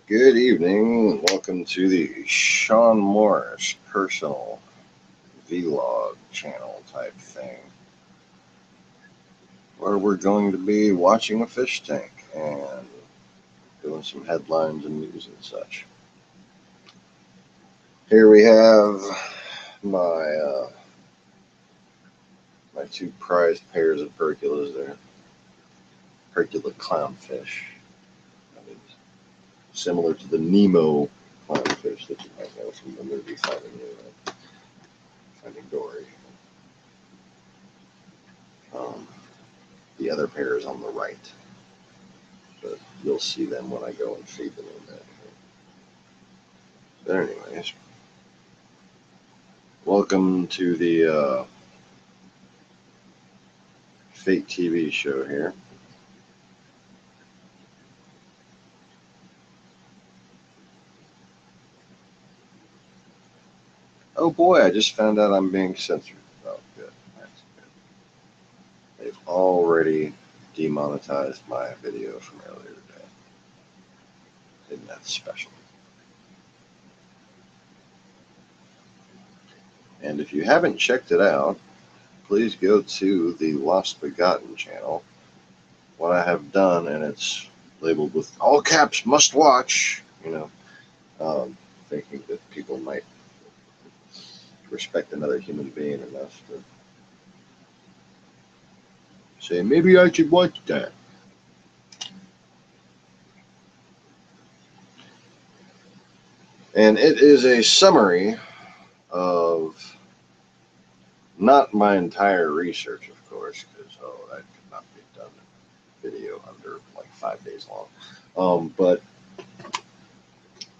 Good evening. Welcome to the Sean Morris personal vlog channel type thing, where we're going to be watching a fish tank and doing some headlines and news and such. Here we have my my two prized pairs of perculas there. Percula clownfish. Similar to the Nemo clownfish that you might know from the movie Finding Dory. The other pair is on the right, but you'll see them when I go and feed them in that. But anyways, welcome to the Fate TV show here. Oh boy, I just found out I'm being censored. Oh, good. That's good. They've already demonetized my video from earlier today. Isn't that special? And if you haven't checked it out, please go to the Lost Begotten channel. What I have done, and it's labeled with all caps, must watch, thinking that people might respect another human being enough to say, maybe I should watch that. And it is a summary of not my entire research, of course, because that could not be done in video under like 5 days long. But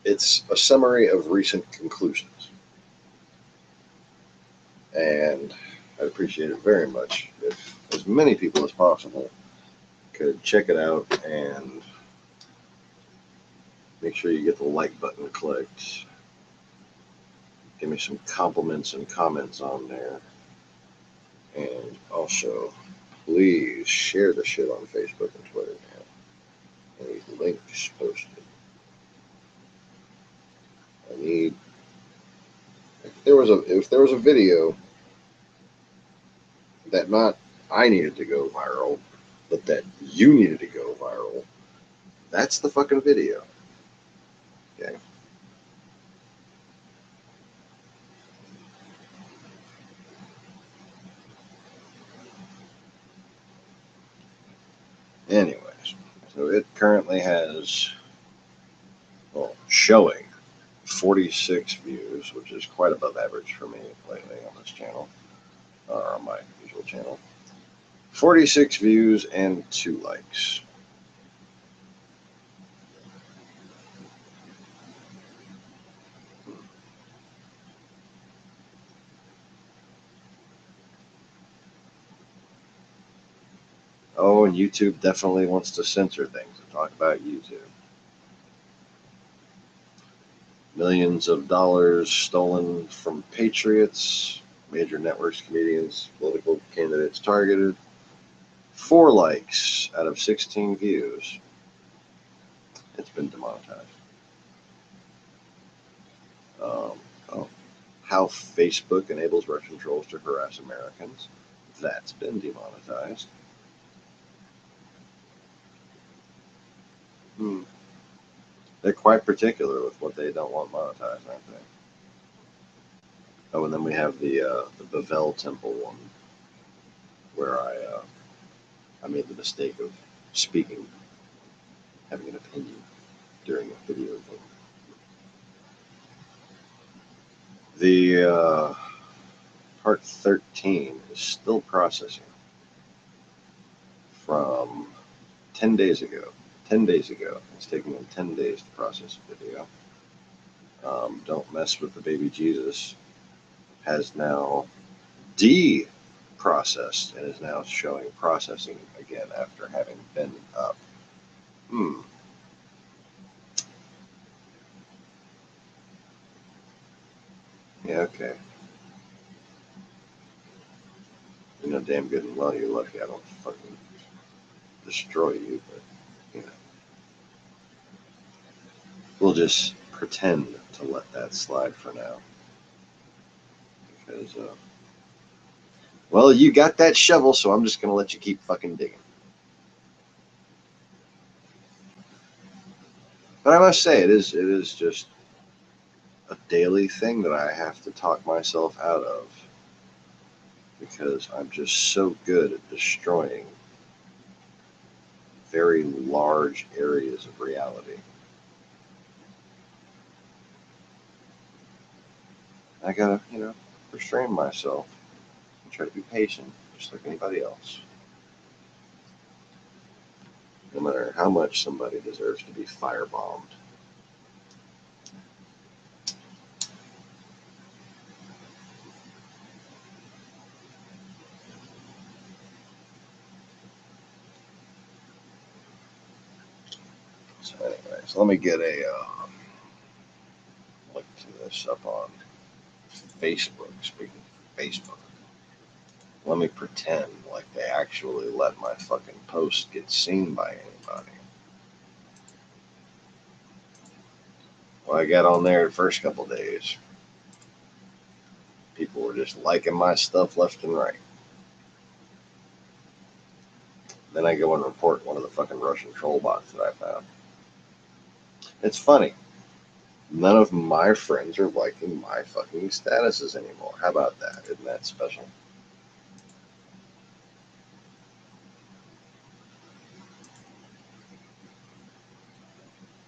it's a summary of recent conclusions. And I'd appreciate it very much if as many people as possible could check it out and make sure you get the like button clicked. Give me some compliments and comments on there. And also, please share the shit on Facebook and Twitter now. Any links posted. I need. If there was a video that not I needed to go viral, but that you needed to go viral, that's the fucking video. Okay. Anyways, so it currently has, showing 46 views, which is quite above average for me lately on this channel, or on my usual channel. 46 views and 2 likes. Oh, and YouTube definitely wants to censor things and talk about YouTube. Millions of dollars stolen from patriots, major networks, comedians, political candidates targeted. 4 likes out of 16 views. It's been demonetized. How Facebook enables Russian trolls to harass Americans. That's been demonetized. They're quite particular with what they don't want monetized, aren't they? Oh, and then we have the Bavel Temple one, where I made the mistake of speaking, having an opinion during a video game. The Part 13 is still processing from 10 days ago. 10 days ago. It's taking them 10 days to process a video. Don't Mess with the Baby Jesus has now de-processed and is now showing processing again after having been up. Yeah, okay. You know damn good and well you're lucky I don't fucking destroy you, but, you know. we'll just pretend to let that slide for now. Because, well, you got that shovel, so I'm just going to let you keep fucking digging. But I must say, it is just a daily thing that I have to talk myself out of. Because I'm just so good at destroying very large areas of reality. I gotta, restrain myself and try to be patient, just like anybody else. No matter how much somebody deserves to be firebombed. So anyways, let me get a link to this up on Facebook. Speaking of Facebook, let me pretend like they actually let my fucking post get seen by anybody. Well, I got on there the first couple days. People were just liking my stuff left and right. Then I go and report one of the fucking Russian troll bots that I found. It's funny. None of my friends are liking my fucking statuses anymore. How about that? Isn't that special?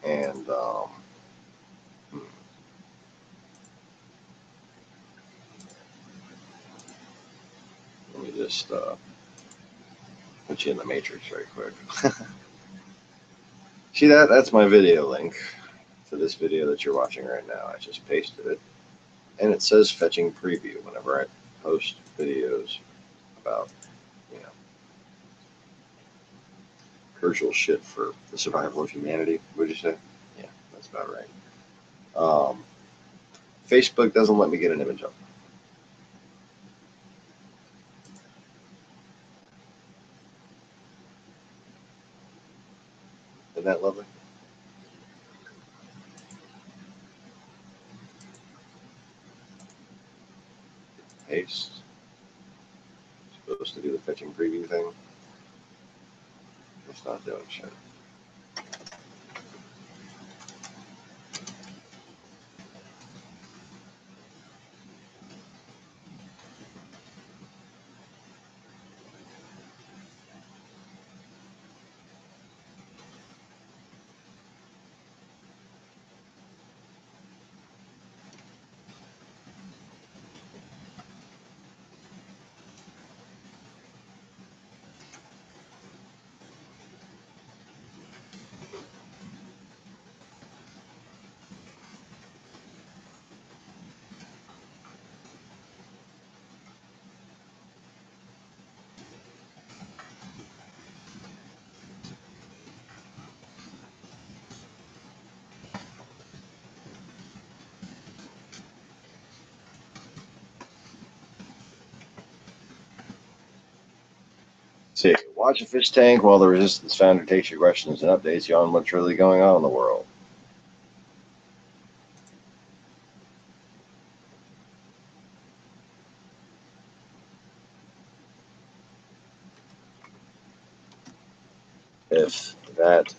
And, let me just put you in the matrix right quick. See that? That's my video link to this video that you're watching right now. I just pasted it. And it says fetching preview whenever I post videos about, you know, crucial shit for the survival of humanity. Would you say? Yeah, that's about right. Facebook doesn't let me get an image up. Isn't that lovely? Paste. Supposed to do the fetching preview thing. It's not doing shit. See, watch a fish tank while the Resistance founder takes your questions and updates you on what's really going on in the world. If that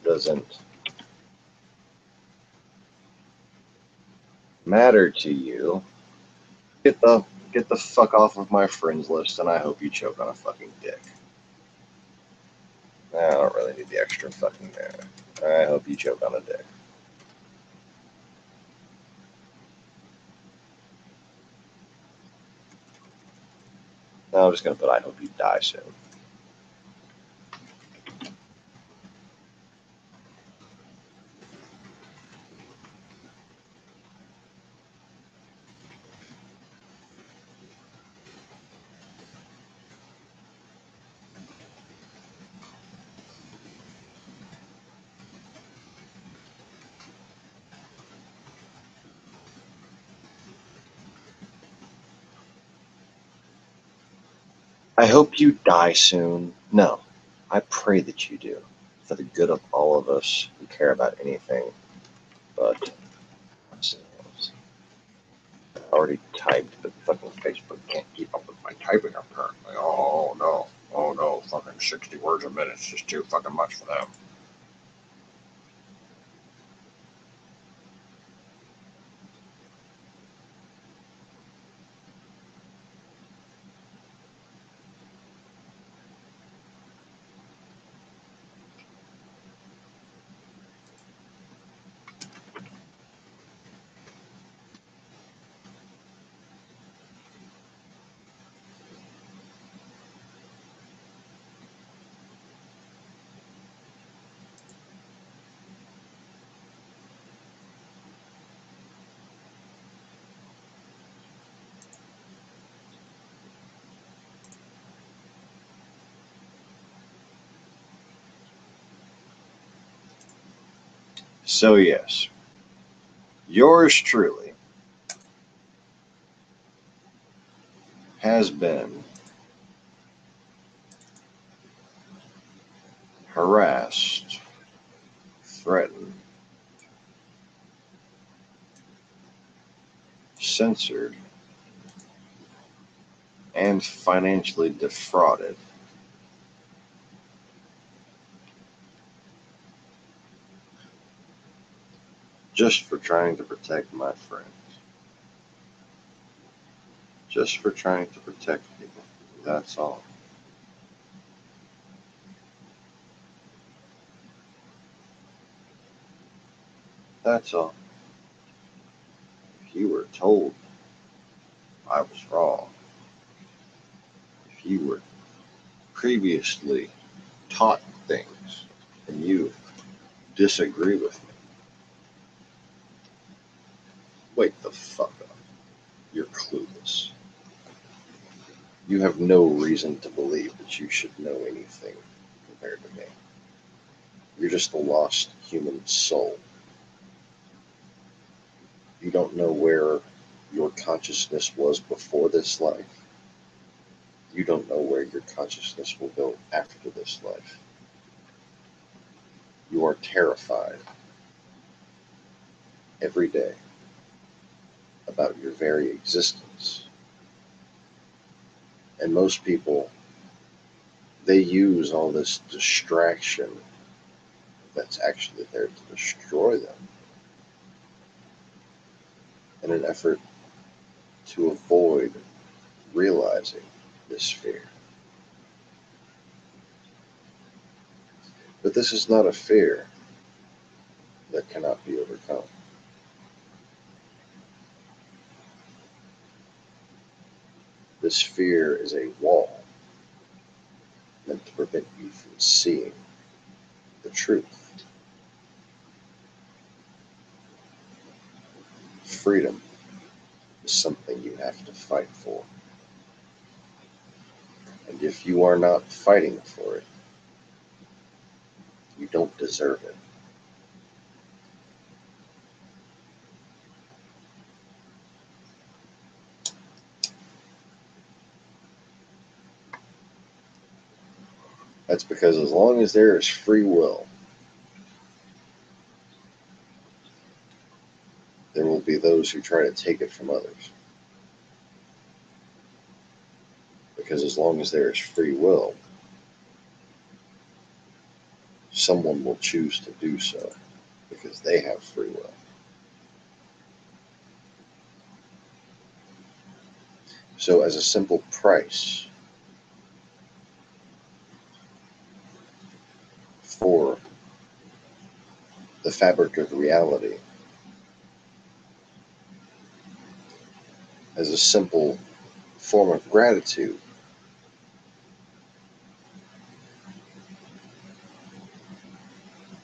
doesn't matter to you, get the fuck off of my friends list, and I hope you choke on a fucking dick. I don't really need the extra fucking there. I hope you choke on a dick. No, I'm just gonna put I hope you die soon. I hope you die soon. No, I pray that you do, for the good of all of us who care about anything But I already typed, but fucking Facebook can't keep up with my typing apparently. Oh no. Oh no. Fucking 60 words a minute is just too fucking much for them. So yes, yours truly has been harassed, threatened, censored, and financially defrauded just for trying to protect my friends. Just for trying to protect people. That's all. That's all. If you were told I was wrong, if you were previously taught things and you disagree with me, wake the fuck up. You're clueless. You have no reason to believe that you should know anything compared to me. You're just a lost human soul. You don't know where your consciousness was before this life. You don't know where your consciousness will go after this life. You are terrified every day about your very existence. And most people, they use all this distraction that's actually there to destroy them in an effort to avoid realizing this fear. But this is not a fear that cannot be overcome. This fear is a wall meant to prevent you from seeing the truth. Freedom is something you have to fight for. And if you are not fighting for it, you don't deserve it. That's because as long as there is free will, there will be those who try to take it from others. Because as long as there is free will, someone will choose to do so because they have free will. So, as a simple price for the fabric of reality, as a simple form of gratitude,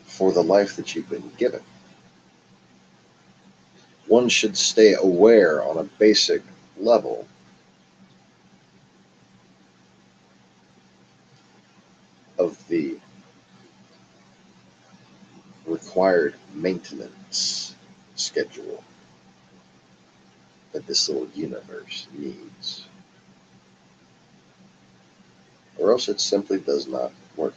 for the life that you've been given, one should stay aware on a basic level of the required maintenance schedule that this little universe needs, or else it simply does not work.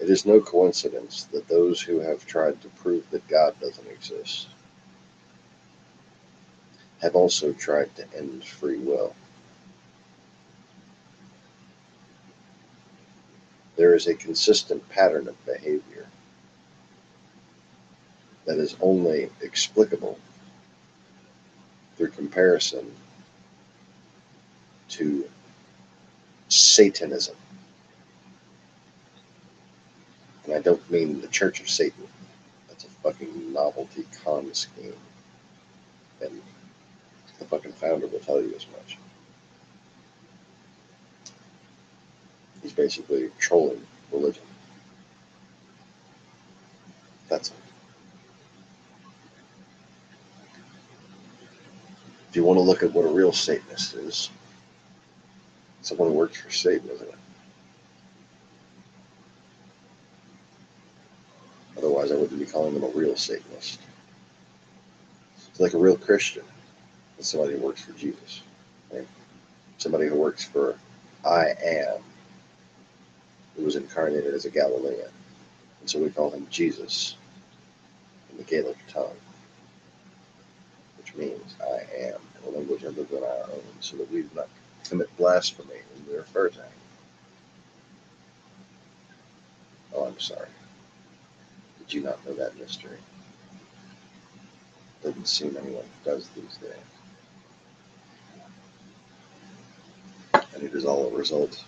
It is no coincidence that those who have tried to prove that God doesn't exist have also tried to end free will. There is a consistent pattern of behavior that is only explicable through comparison to Satanism. And I don't mean the Church of Satan. That's a fucking novelty con scheme. And the fucking founder will tell you as much. He's basically trolling religion. That's it. If you want to look at what a real Satanist is, someone who works for Satan, isn't it? Otherwise, I wouldn't be calling them a real Satanist. It's like a real Christian. It's somebody who works for Jesus. Right? Somebody who works for I Am, who was incarnated as a Galilean. And so we call him Jesus in the Gaelic tongue, which means I am, in a language other than our own, so that we do not commit blasphemy when we refer to him. Oh, I'm sorry. Did you not know that mystery? Doesn't seem anyone does these days. And it is all a result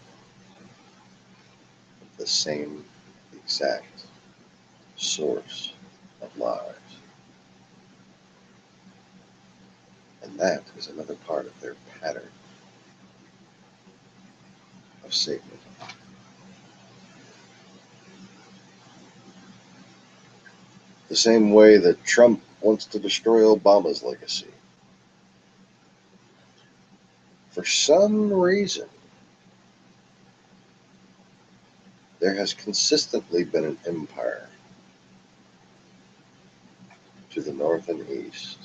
of the same exact source of lies. And that is another part of their pattern of Satanism. The same way that Trump wants to destroy Obama's legacy. For some reason, there has consistently been an empire to the north and east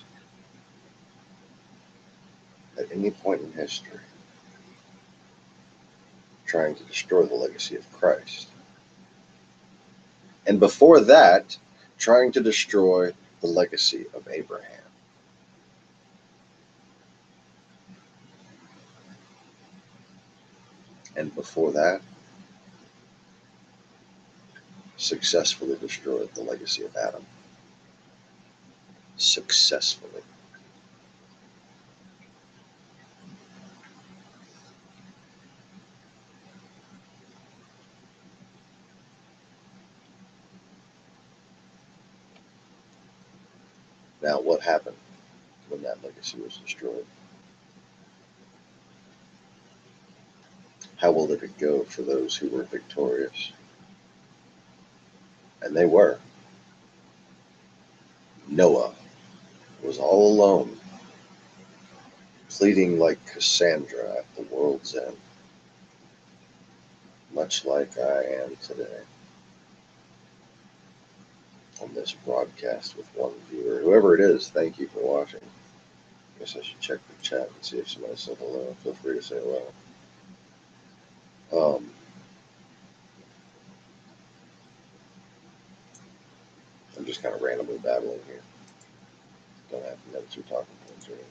at any point in history trying to destroy the legacy of Christ. And before that, trying to destroy the legacy of Abraham. And before that, successfully destroyed the legacy of Adam. Successfully. Now, what happened when that legacy was destroyed? How will it go for those who were victorious? And they were. Noah was all alone, pleading like Cassandra at the world's end, much like I am today on this broadcast with one viewer. Whoever it is, thank you for watching. I guess I should check the chat and see if somebody said hello. Feel free to say hello. I'm just kind of randomly babbling here. Don't have notes or talking points or anything.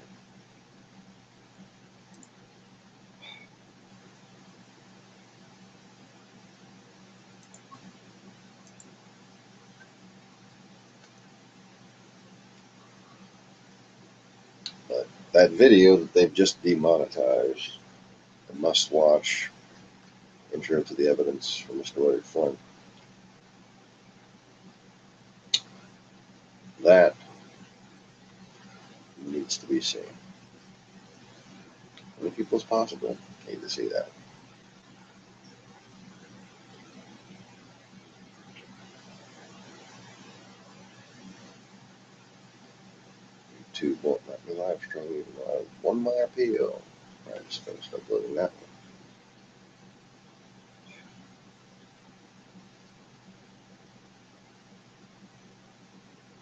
But that video that they've just demonetized, the must-watch intro to the evidence from Mr. Larry Flynn, that needs to be seen. How many people as possible need to see that? YouTube won't let me live stream even though I won my appeal. I just finished uploading that one.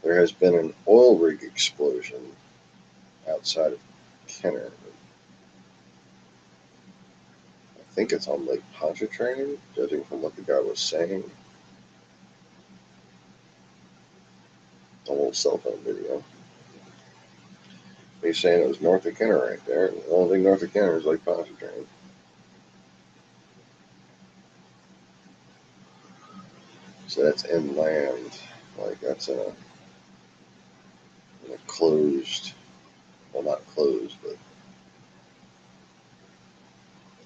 There has been an oil rig explosion outside of Kenner. I think it's on Lake Pontchartrain, judging from what the guy was saying. old cell phone video. He's saying it was north of Kenner right there. The only thing north of Kenner is Lake Pontchartrain. So that's inland. Like that's in a closed, well, not closed, but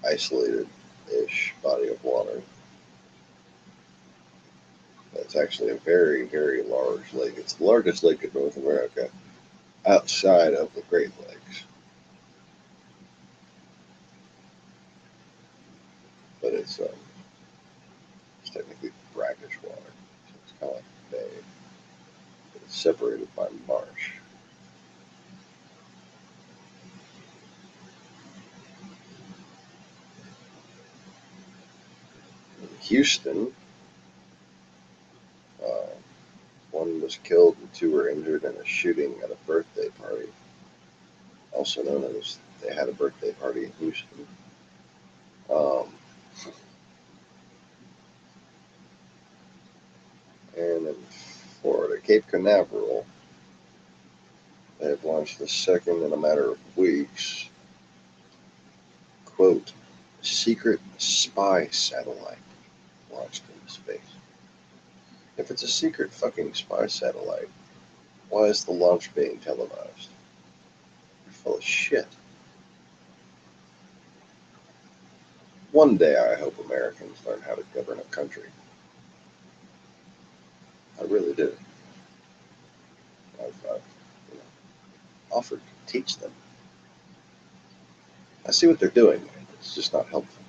isolated-ish body of water. It's actually a very, very large lake. It's the largest lake in North America outside of the Great Lakes. But it's technically brackish water. So it's kind of like a bay. But it's separated by marsh. In Houston, one was killed and 2 were injured in a shooting at a birthday party. Also known as they had a birthday party in Houston. And in Florida, Cape Canaveral, they have launched the second in a matter of weeks, quote, secret spy satellite launched into space. If it's a secret fucking spy satellite, why is the launch being televised? You're full of shit. One day I hope Americans learn how to govern a country. I really do. I've offered to teach them. I see what they're doing. It's just not helpful.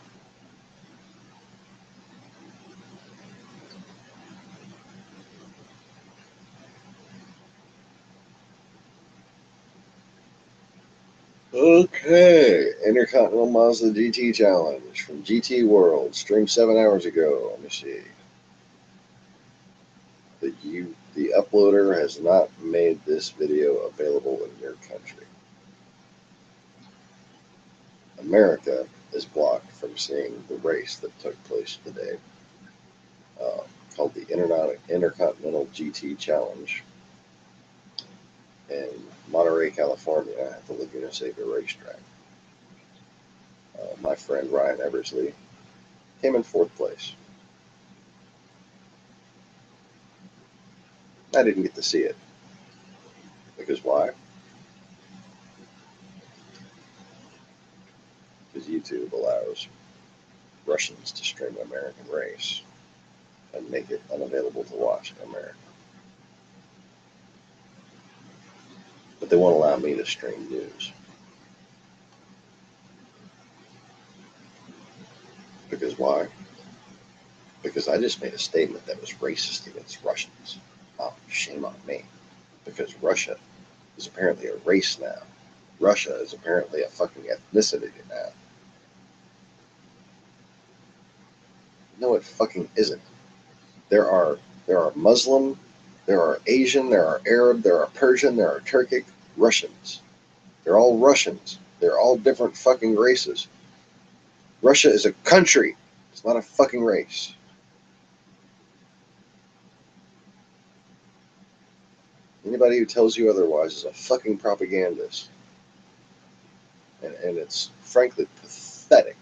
Okay, Intercontinental Mazda GT Challenge from GT World, streamed 7 hours ago. Let me see. The uploader has not made this video available in your country. America is blocked from seeing the race that took place today, called the Intercontinental GT Challenge in Monterey, California, at the Laguna Seca racetrack. My friend Ryan Eversley came in 4th place. I didn't get to see it. Because why? Because YouTube allows Russians to stream an American race and make it unavailable to watch in America. But they won't allow me to stream news. Because why? Because I just made a statement that was racist against Russians. Oh, shame on me. Because Russia is apparently a race now. Russia is apparently a fucking ethnicity now. No, it fucking isn't. There are Muslim, there are Asian, there are Arab, there are Persian, there are Turkic, Russians. They're all Russians. They're all different fucking races. Russia is a country. It's not a fucking race. Anybody who tells you otherwise is a fucking propagandist. And it's frankly pathetic.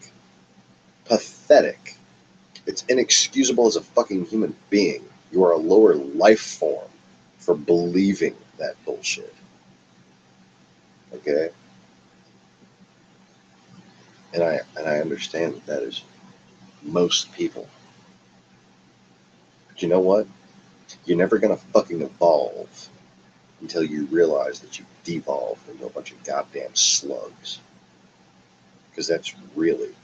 Pathetic. It's inexcusable as a fucking human being. You are a lower life form for believing that bullshit. Okay? And I understand that is most people. But you know what? You're never gonna fucking evolve until you realize that you devolved into a bunch of goddamn slugs. Because that's really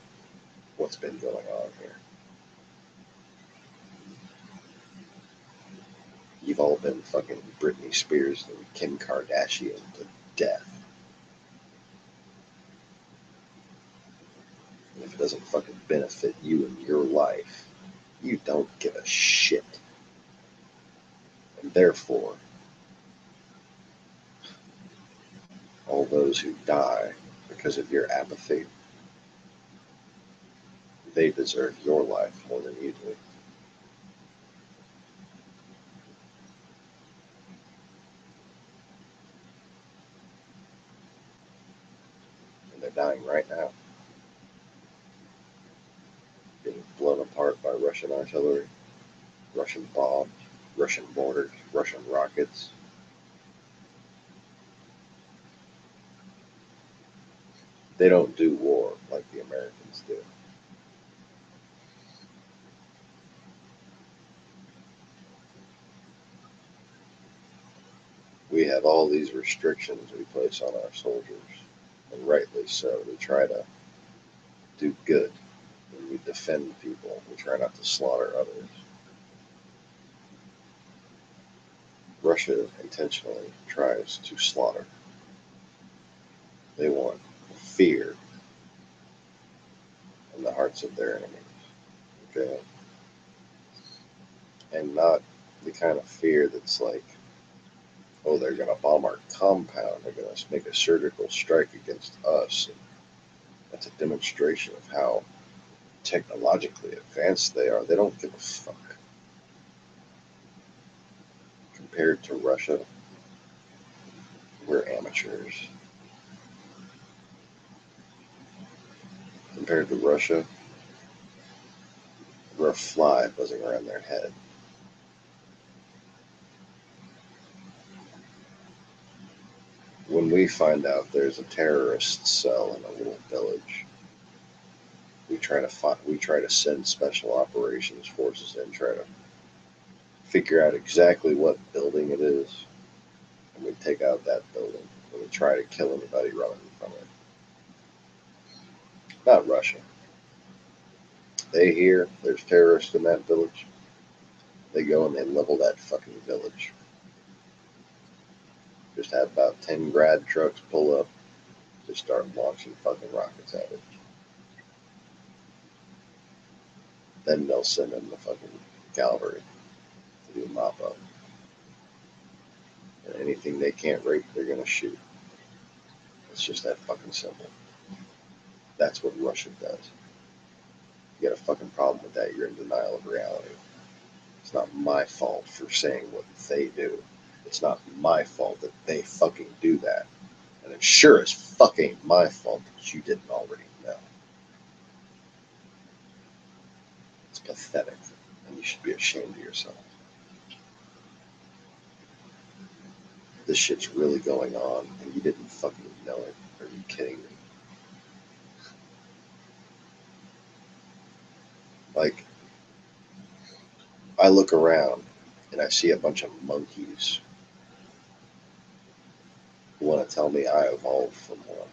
what's been going on here. You've all been fucking Britney Spears and Kim Kardashian to death. And if it doesn't fucking benefit you in your life, you don't give a shit. And therefore, all those who die because of your apathy, they deserve your life more than you do. dying right now. Being blown apart by Russian artillery, Russian bombs, Russian mortars, Russian rockets. They don't do war like the Americans do. We have all these restrictions we place on our soldiers, and rightly so. We try to do good when we defend people. We try not to slaughter others. Russia intentionally tries to slaughter. They want fear in the hearts of their enemies. Okay? And not the kind of fear that's like, oh, they're going to bomb our compound. They're going to make a surgical strike against us. And that's a demonstration of how technologically advanced they are. They don't give a fuck. Compared to Russia, we're amateurs. Compared to Russia, we're a fly buzzing around their head. When we find out there's a terrorist cell in a little village, we try to send special operations forces in, try to figure out exactly what building it is, and we take out that building, and we try to kill anybody running from it. Not Russia. They hear there's terrorists in that village, they go and they level that fucking village. Just have about 10 grad trucks pull up, just start launching fucking rockets at it. Then they'll send in the fucking cavalry to do mop up. And anything they can't rape, they're gonna shoot. It's just that fucking simple. That's what Russia does. You got a fucking problem with that, you're in denial of reality. It's not my fault for saying what they do. It's not my fault that they fucking do that. And it sure as fucking my fault that you didn't already know. It's pathetic. And you should be ashamed of yourself. This shit's really going on and you didn't fucking know it. Are you kidding me? Like, I look around and I see a bunch of monkeys who want to tell me I evolved from one.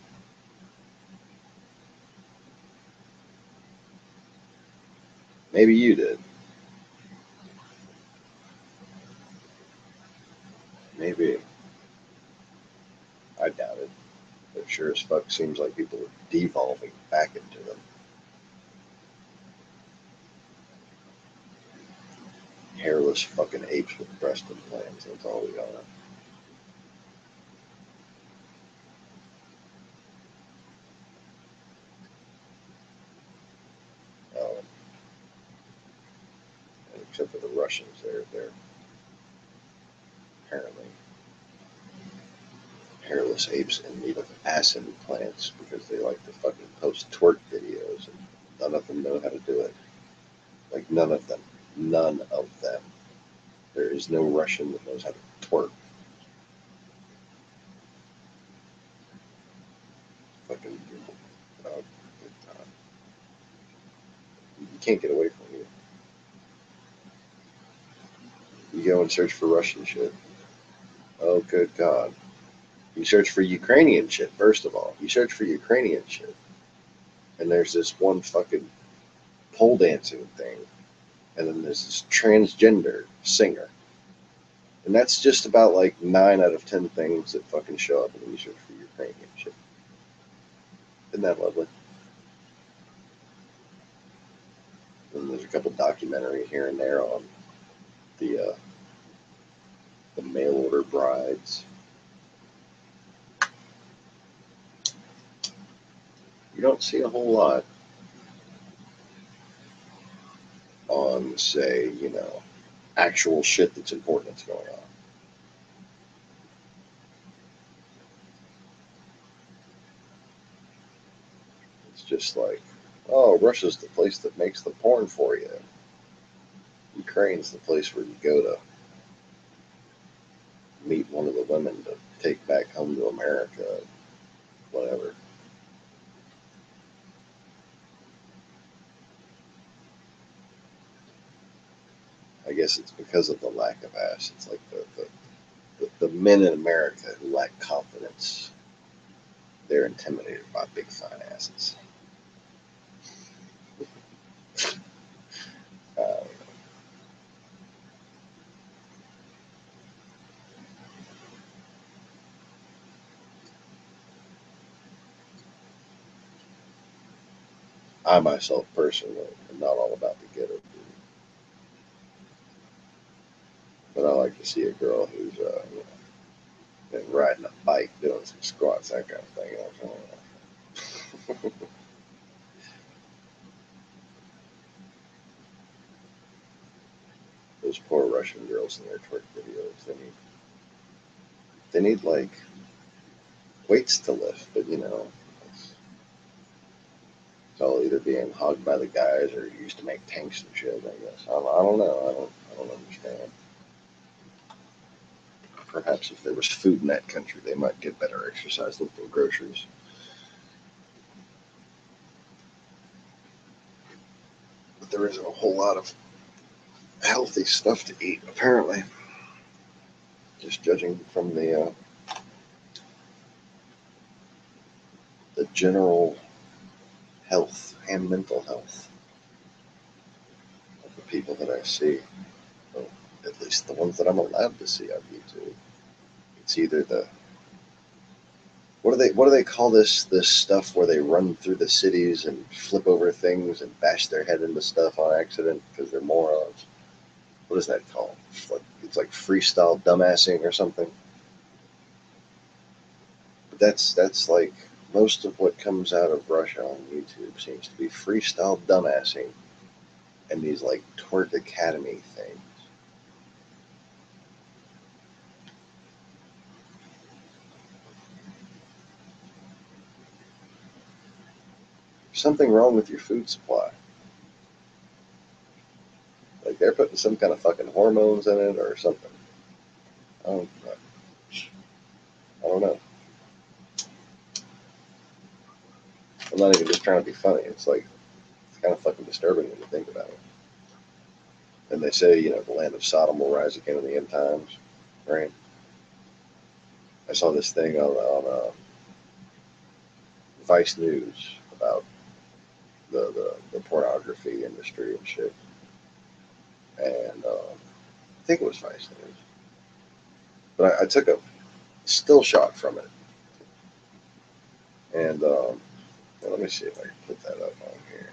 Maybe you did. Maybe. I doubt it. But sure as fuck seems like people are devolving back into them. Hairless fucking apes with breast implants. That's all we are. Um, except for the Russians, they're apparently hairless apes in need of ass implants because they like to fucking post twerk videos and none of them know how to do it. Like none of them. None of them. There is no Russian that knows how to twerk. Fucking good time. You can't get away from you. You go and search for Russian shit. Oh, good God. You search for Ukrainian shit, first of all. You search for Ukrainian shit. And there's this one fucking pole dancing thing. And then there's this transgender singer. And that's just about like 9 out of 10 things that fucking show up when you search for Ukrainian shit. Isn't that lovely? And there's a couple documentary here and there on the mail order brides. You don't see a whole lot on, say, actual shit that's important that's going on. It's just like, oh, Russia's the place that makes the porn for you. Ukraine's the place where you go to meet one of the women to take back home to America, whatever. I guess it's because of the lack of ass. It's like the men in America who lack confidence, they're intimidated by big fine asses. Uh, I myself personally am not all about the ghetto food, but I like to see a girl who's been riding a bike, doing some squats, that kind of thing. You know what I'm saying? Those poor Russian girls in their twerk videos, they need like weights to lift, but it's all either being hogged by the guys or used to make tanks and shit. I guess I don't know. I don't understand. Perhaps if there was food in that country, they might get better exercise lifting groceries. But there isn't a whole lot of healthy stuff to eat, apparently. Just judging from the general health and mental health of the people that I see, well, at least the ones that I'm allowed to see on YouTube. It's either the what do they call this stuff where they run through the cities and flip over things and bash their head into stuff on accident because they're morons? What is that called? It's like freestyle dumbassing or something. But that's like most of what comes out of Russia on YouTube seems to be freestyle dumbassing and these like twerk academy things. Something wrong with your food supply. Like they're putting some kind of fucking hormones in it or something. I don't, I don't know. I'm not even just trying to be funny. It's like it's kind of fucking disturbing when you think about it. And they say, the land of Sodom will rise again in the end times, right? I saw this thing on Vice News about the pornography industry and shit. And I think it was Vice News. But I took a still shot from it. And well, let me see if I can put that up on here.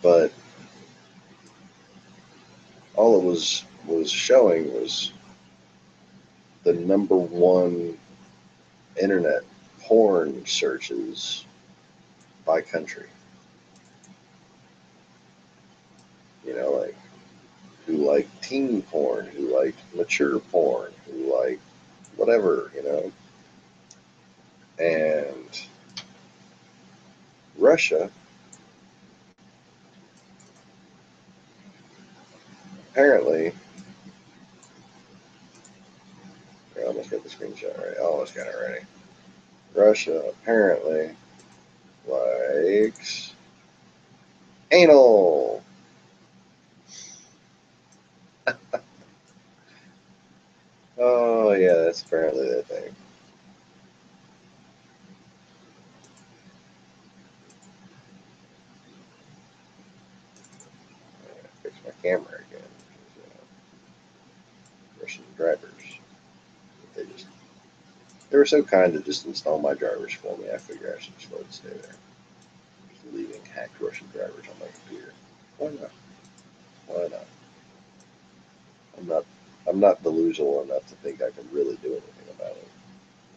But all it was showing was the number one internet porn searches by country. Like who like teen porn, who like mature porn, who like whatever. And Russia apparently, I almost got the screenshot right. I almost got it ready. Russia apparently likes anal. Oh yeah, that's apparently the thing. Fix my camera again. Russian drivers. They just they were so kind to just install my drivers for me. I figure I should just let it stay there. Just leaving hacked Russian drivers on my computer. Why not? Why not? I'm not I'm not delusional enough to think I can really do anything about it.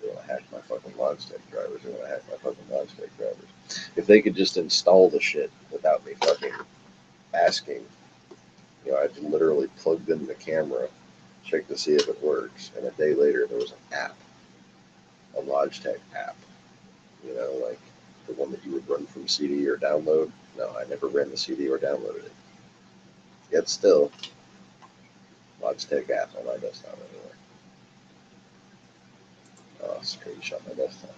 They want to hack my fucking Logitech drivers. They want to hack my fucking Logitech drivers. If they could just install the shit without me fucking asking, I'd literally plugged in the camera check to see if it works. And a day later, there was an app, a Logitech app, you know, like the one that you would run from CD or download. No, I never ran the CD or downloaded it. Yet still, Logitech app on my desktop anyway. Oh, screenshot my desktop.